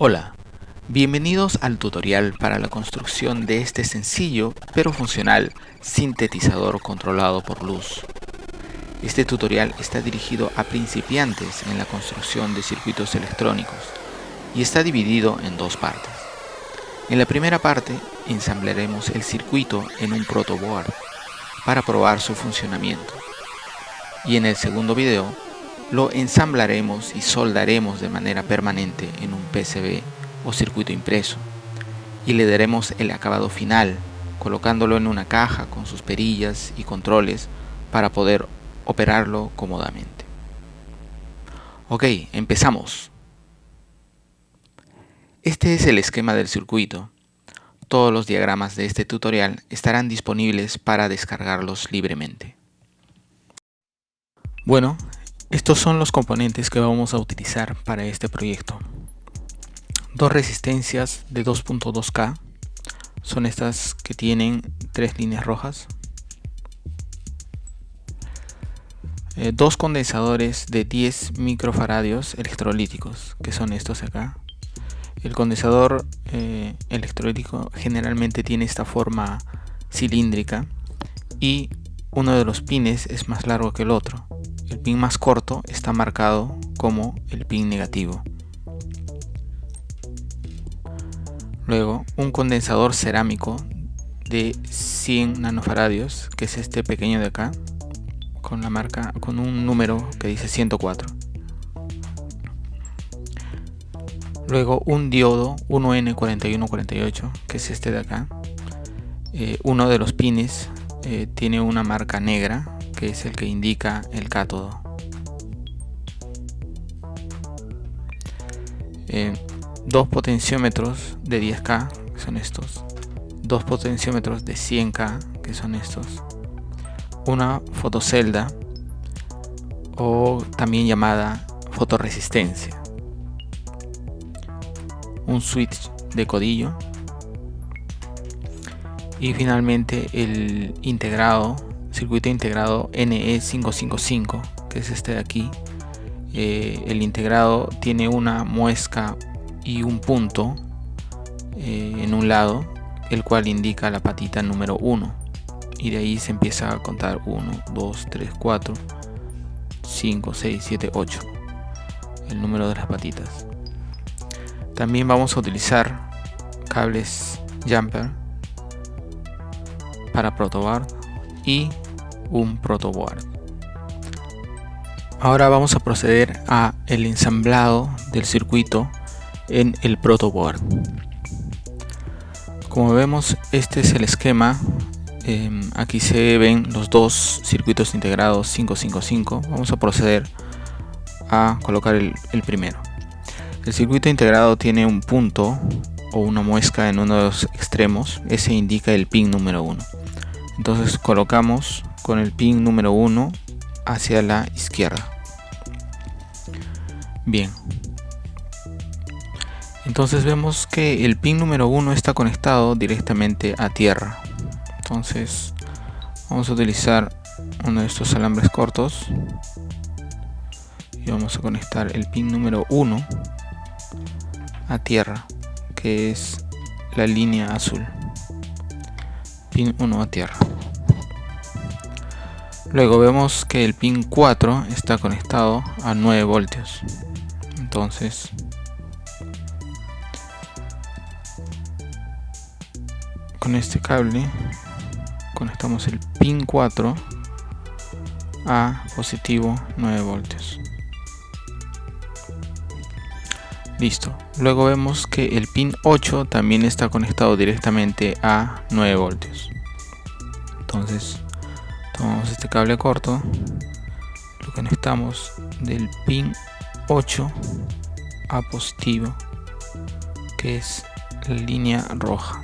Hola, bienvenidos al tutorial para la construcción de este sencillo pero funcional sintetizador controlado por luz. Este tutorial está dirigido a principiantes en la construcción de circuitos electrónicos y está dividido en dos partes. En la primera parte ensamblaremos el circuito en un protoboard para probar su funcionamiento, y en el segundo video lo ensamblaremos y soldaremos de manera permanente en un PCB o circuito impreso, y le daremos el acabado final colocándolo en una caja con sus perillas y controles para poder operarlo cómodamente. Ok, empezamos. Este es el esquema del circuito. Todos los diagramas de este tutorial estarán disponibles para descargarlos libremente. Bueno, estos son los componentes que vamos a utilizar para este proyecto. Dos resistencias de 2.2K, son estas que tienen 3 líneas rojas. Dos condensadores de 10 microfaradios electrolíticos, que son estos de acá. El condensador electrolítico generalmente tiene esta forma cilíndrica y uno de los pines es más largo que el otro. El pin más corto está marcado como el pin negativo. Luego, un condensador cerámico de 100 nanofaradios, que es este pequeño de acá, con la marca, con un número que dice 104. Luego, un diodo 1N4148, que es este de acá. Uno de los pines tiene una marca negra, que es el que indica el cátodo. Dos potenciómetros de 10K, que son estos. Dos potenciómetros de 100K, que son estos. Una fotocelda, o también llamada fotorresistencia. Un switch de codillo. Y finalmente el circuito integrado NE555, que es este de aquí. El integrado tiene una muesca y un punto en un lado, el cual indica la patita número 1, y de ahí se empieza a contar 1, 2, 3, 4, 5, 6, 7, 8, el número de las patitas. También vamos a utilizar cables jumper para protoboard y un protoboard. Ahora vamos a proceder a el ensamblado del circuito en el protoboard. Como vemos, este es el esquema. Aquí se ven los dos circuitos integrados 555. Vamos a proceder a colocar el primero. El circuito integrado tiene un punto o una muesca en uno de los extremos. Ese indica el pin número 1. Entonces colocamos con el pin número 1 hacia la izquierda. Bien. Entonces vemos que el pin número 1 está conectado directamente a tierra. Entonces vamos a utilizar uno de estos alambres cortos y vamos a conectar el pin número 1 a tierra, que es la línea azul. Pin 1 a tierra. Luego vemos que el pin 4 está conectado a 9 voltios. Entonces con este cable conectamos el pin 4 a positivo 9 voltios. Listo. Luego vemos que el pin 8 también está conectado directamente a 9 voltios. Entonces tomamos este cable corto, lo conectamos del pin 8 a positivo, que es la línea roja.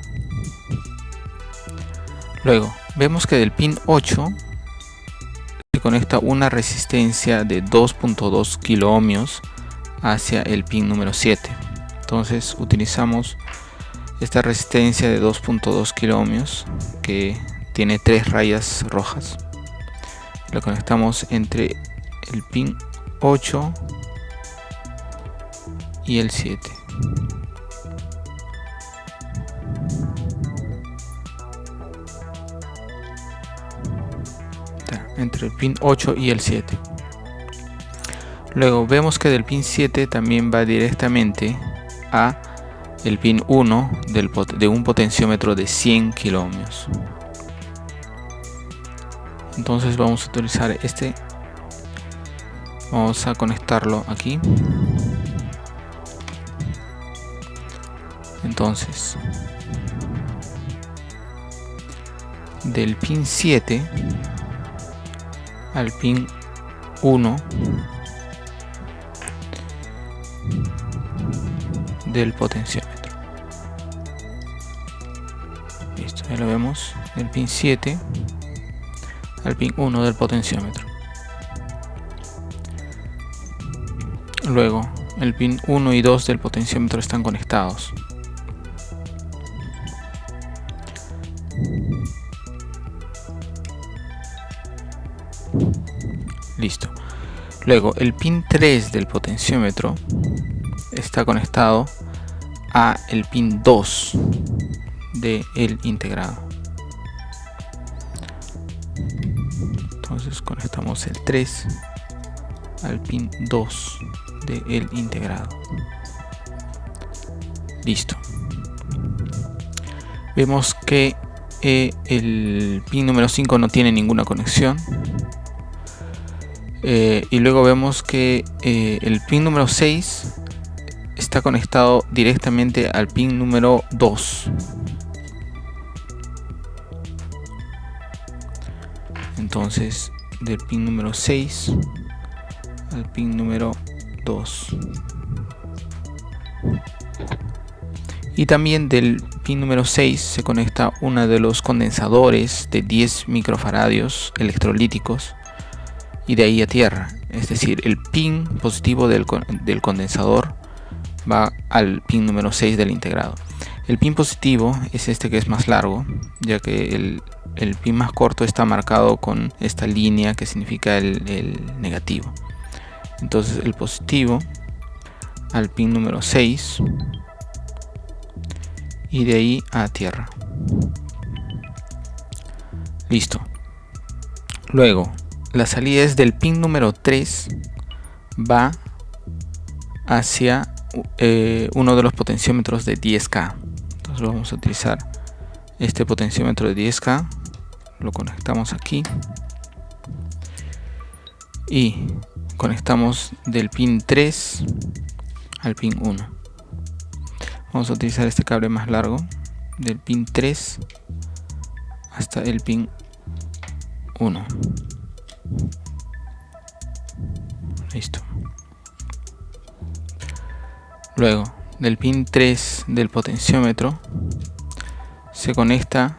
Luego vemos que del pin 8 se conecta una resistencia de 2.2 kilo ohmios hacia el pin número 7. Entonces utilizamos esta resistencia de 2.2 kilo ohmios que tiene 3 rayas rojas. Lo conectamos entre el pin 8 y el 7. entre el pin 8 y el 7. Luego vemos que del pin 7 también va directamente a el pin 1 de un potenciómetro de 100 kiloohmios. Entonces vamos a utilizar este, vamos a conectarlo aquí. Entonces del pin 7 al pin 1 del potenciómetro. Listo, ya lo vemos, del pin 7 al pin 1 del potenciómetro. Luego el pin 1 y 2 del potenciómetro están conectados. Listo. Luego el pin 3 del potenciómetro está conectado a el pin 2 del integrado. Entonces conectamos el 3 al pin 2 del integrado. Listo. Vemos que el pin número 5 no tiene ninguna conexión. Y luego vemos que el pin número 6 está conectado directamente al pin número 2. Entonces del pin número 6 al pin número 2. Y también del pin número 6 se conecta uno de los condensadores de 10 microfaradios electrolíticos y de ahí a tierra. Es decir, el pin positivo del condensador va al pin número 6 del integrado. El pin positivo es este que es más largo, ya que el pin más corto está marcado con esta línea que significa el negativo. Entonces el positivo al pin número 6 y de ahí a tierra. Listo. Luego la salida es del pin número 3, va hacia uno de los potenciómetros de 10K. Entonces vamos a utilizar este potenciómetro de 10K, lo conectamos aquí y conectamos del pin 3 al pin 1. Vamos a utilizar este cable más largo, del pin 3 hasta el pin 1. Listo. Luego del pin 3 del potenciómetro se conecta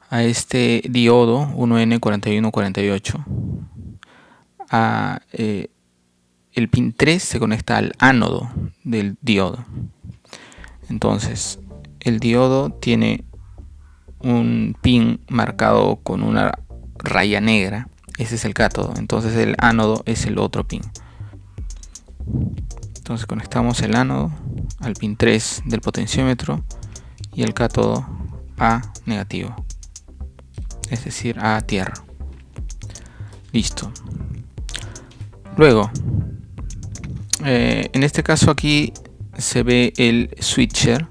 a este diodo 1N4148. El pin 3 se conecta al ánodo del diodo. Entonces el diodo tiene un pin marcado con una raya negra, ese es el cátodo. Entonces el ánodo es el otro pin. Entonces conectamos el ánodo al pin 3 del potenciómetro y el cátodo a negativo, es decir, a tierra. Listo. Luego en este caso aquí se ve el switcher.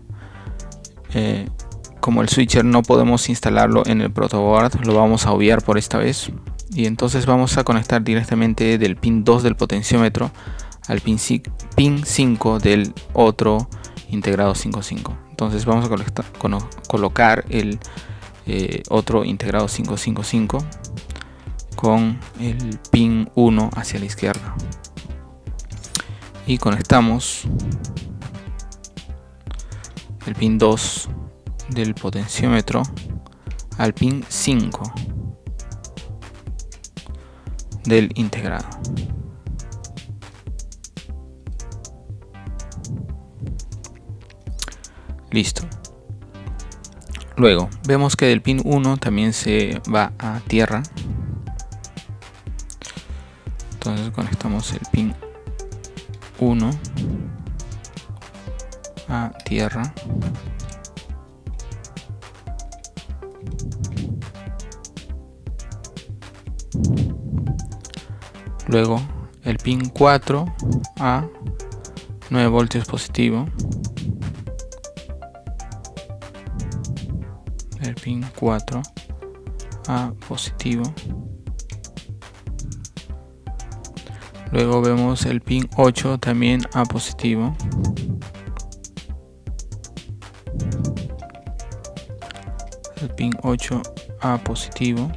Como el switcher no podemos instalarlo en el protoboard, lo vamos a obviar por esta vez. Y entonces vamos a conectar directamente del pin 2 del potenciómetro al pin 5 del otro integrado 5.5. Entonces vamos a colocar el otro integrado 5.5.5 con el pin 1 hacia la izquierda. Y conectamos el pin 2 del potenciómetro al pin 5 del integrado. Listo. Luego vemos que del pin 1 también se va a tierra. Entonces conectamos el pin 1 a tierra. Luego el pin 4 a 9 voltios positivo. El pin 4 a positivo. Luego vemos el pin 8 también a positivo. El pin 8 a positivo.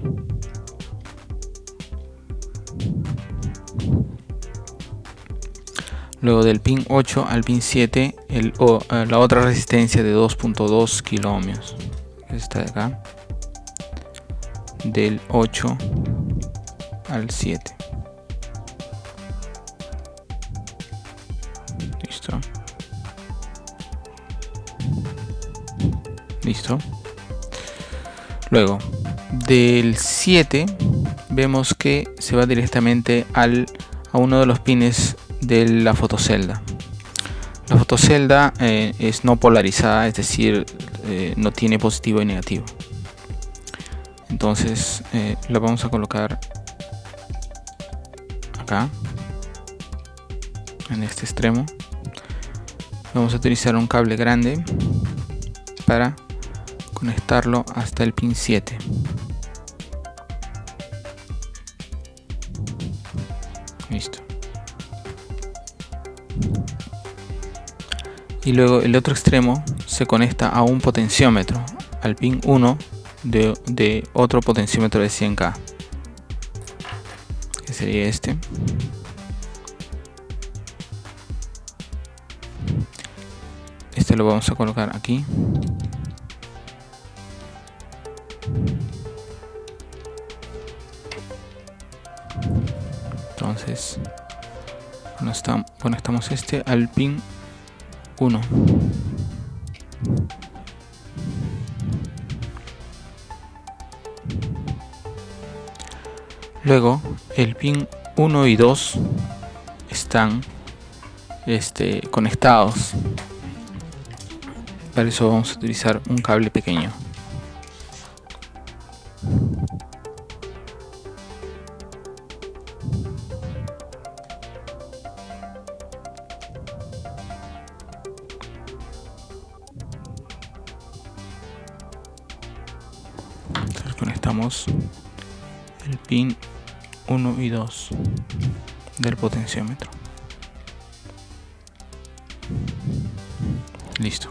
Luego del pin 8 al pin 7 la otra resistencia de 2.2 kilo ohmios. Esta de acá. Del 8 al 7. Listo. Listo. Luego del 7 vemos que se va directamente a uno de los pines de la fotocelda. La fotocelda es no polarizada, es decir, no tiene positivo y negativo. Entonces lo vamos a colocar acá, en este extremo. Vamos a utilizar un cable grande para conectarlo hasta el pin 7. Listo. Y luego el otro extremo se conecta a un potenciómetro, al pin 1 de otro potenciómetro de 100K, que sería este. Este lo vamos a colocar aquí. Entonces conectamos este al pin 1. Luego el pin 1 y 2 están conectados. Para eso vamos a utilizar un cable pequeño. Entonces conectamos el pin 1 y 2 del potenciómetro. Listo.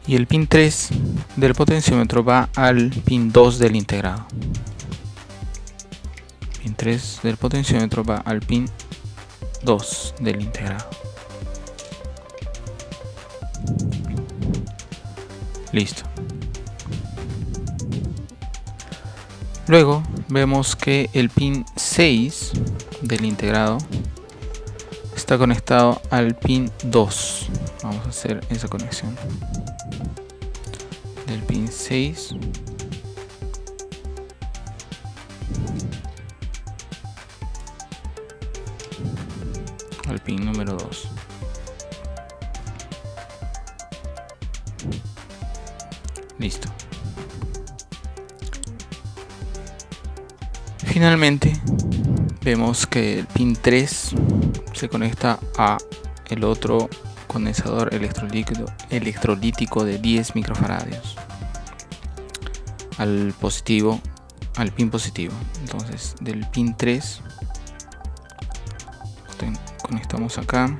Y el pin 3 del potenciómetro va al pin 2 del integrado. Pin 3 del potenciómetro va al pin 2 del integrado. Listo. Luego vemos que el pin 6 del integrado está conectado al pin 2. Vamos a hacer esa conexión. Del pin 6 al pin número 2. Listo. Finalmente vemos que el pin 3 se conecta a el otro condensador electrolítico de 10 microfaradios al pin positivo. Entonces del pin 3 conectamos acá.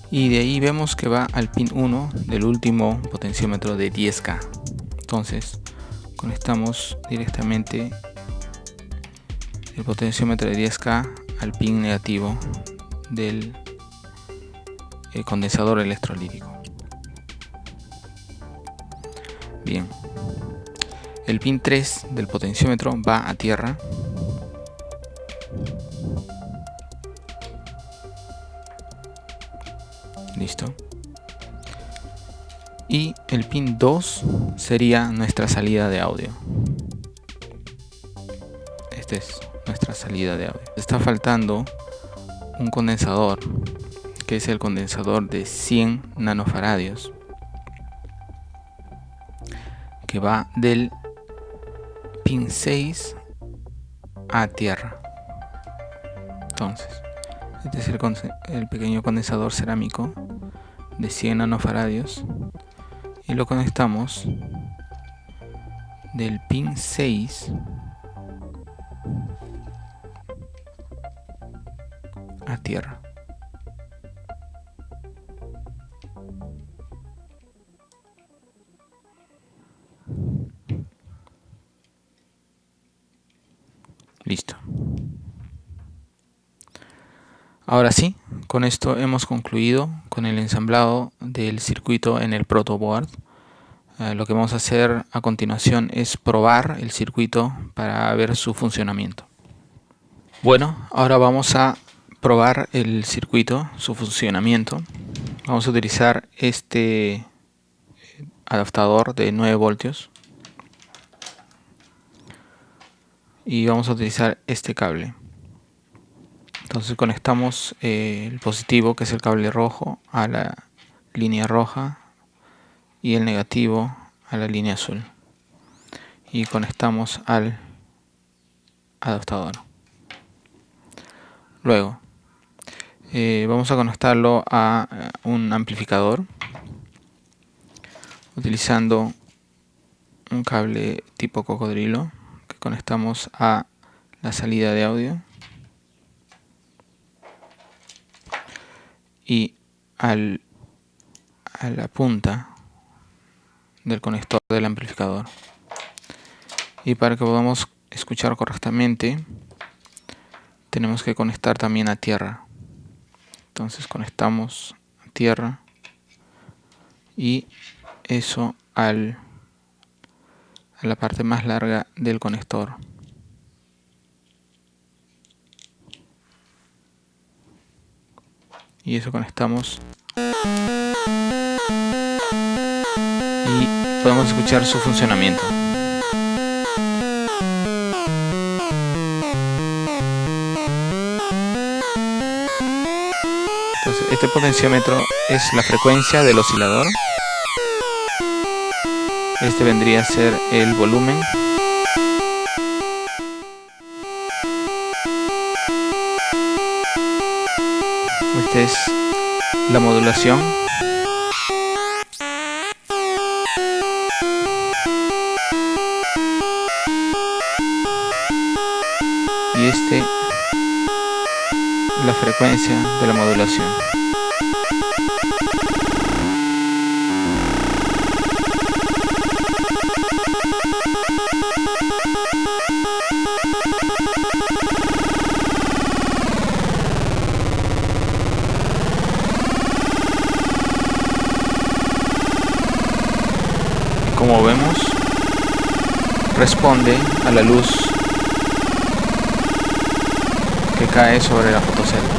Y de ahí vemos que va al pin 1 del último potenciómetro de 10K. Entonces conectamos directamente el potenciómetro de 10K al pin negativo del condensador electrolítico. Bien, el pin 3 del potenciómetro va a tierra. Listo. Y el pin 2 sería nuestra salida de audio. Esta es nuestra salida de audio. Está faltando un condensador que es el condensador de 100 nanofaradios, que va del pin 6 a tierra. Entonces, este es el pequeño condensador cerámico de 100 nanofaradios y lo conectamos del pin 6 a tierra. Listo. Ahora sí, con esto hemos concluido con el ensamblado del circuito en el protoboard. Lo que vamos a hacer a continuación es probar el circuito para ver su funcionamiento. Bueno, ahora vamos a probar el circuito, su funcionamiento. Vamos a utilizar este adaptador de 9 voltios y vamos a utilizar este cable. Entonces conectamos el positivo, que es el cable rojo, a la línea roja y el negativo a la línea azul, y conectamos al adaptador. Luego vamos a conectarlo a un amplificador utilizando un cable tipo cocodrilo que conectamos a la salida de audio y a la punta del conector del amplificador. Y para que podamos escuchar correctamente tenemos que conectar también a tierra. Entonces conectamos a tierra y eso a la parte más larga del conector. Y eso conectamos y podemos escuchar su funcionamiento. Entonces, este potenciómetro es la frecuencia del oscilador. Este vendría a ser el volumen. Esta es la modulación. Y la frecuencia de la modulación. Como vemos, responde a la luz que cae sobre la fotocelda.